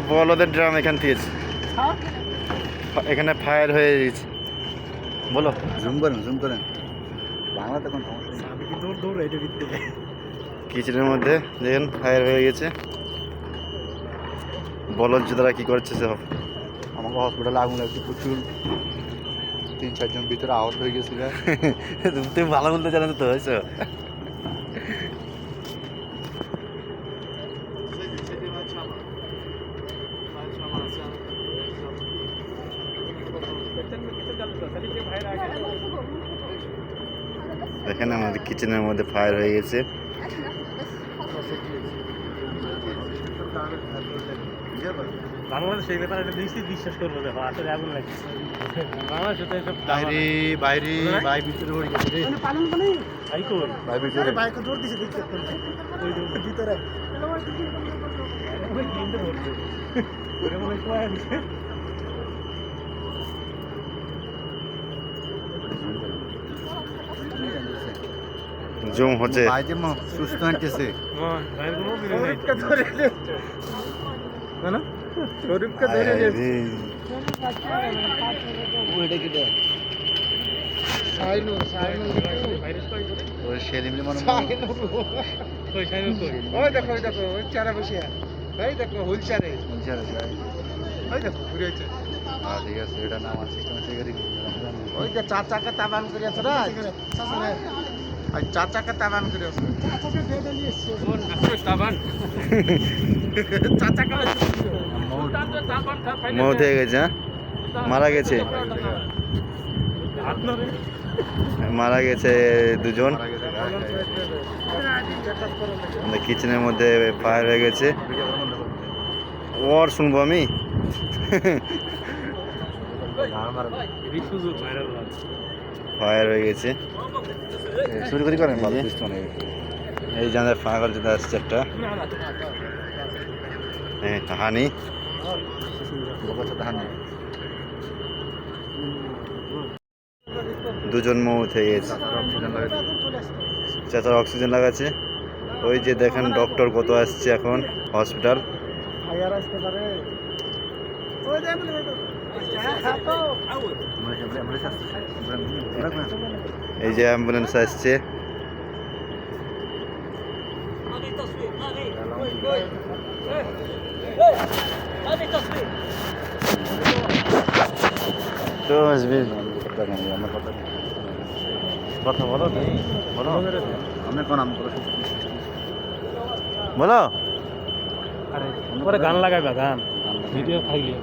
বলদের ড্রাম এখান থেকে এখানে ফায়ার হয়ে গেছে। বলো, জুম করেন বাংলাতে কোন সমস্যা কিচেনের মধ্যে দেখেন ফায়ার হয়ে গেছে। বলদ যোদ্ধারা কি করছে সব। আমাকে হসপিটালে আগুন লাগছে প্রচুর, 3-4 জন ভিতরে আহত হয়ে গেছিল। তুমি ভালো বলতে জানো তো হয়েছে। এখানে আমাদের কিচেনের মধ্যে ফায়ার হয়ে গেছে। বাংলাদেশ এই ব্যাপারে বিশ্বাস করবো যে আসলে আগুন লাগছে। বাংলাদেশে তো এসব বাইরে ভাই ভিতরে পড়ে গেছে রে। ভাই কই ভাই ভিতরে বাইক জোর দিছে দেখতে ওই ভিতরে ওই গিন্দে হচ্ছে ওরে মনে কয় আছে। জুম হচ্ছে। ভাই যে সুস্থ হচ্ছে। ভাই কোনো শরীরকে ধরে না শরীরকে ধরে ওইটা কি দেখ সাইনো ভাইরাস কই করে ওই সেলিমরে মনে কই সাইনো কই ওই দেখো ওই চারা বসিয়া এই দেখো হুলচারে ওই দেখো ঘুরে আছে। হ্যাঁ ঠিক আছে, এটা নাম আছে সিস্টেমে সিগারেট। ওই যে 4 চাকা তাবান করে আছে না আর 4 চাকা তাবান করে আছে। 4 চাকা ডেডে নিয়েছে কোন আসলে তাবান 4 চাকা মৌত হয়ে গেছে। মারা গেছে, মারা গেছে দুজন। কিচেনের মধ্যে ফায়ার হয়ে গেছে। ওর শুনবো আমি। ফায়ার হয়ে গেছে। শুরু করেন ভালো এই যে। পিস্তনে এই জানার ফায়ার যেটা আসছে একটা হানি। বকতে ধান দুজন মৌত হয়ে গেছে। চাচার অক্সিজেন লাগাচ্ছে। ওই যে দেখেন ডক্টর কত আসছে এখন হসপিটাল। এই যে অ্যাম্বুলেন্স আসছে। তো আসবে কথা বলো, বলো আমরা কোন বলো। আরে পরে গান লাগাইবা গান ভিডিও খাইলি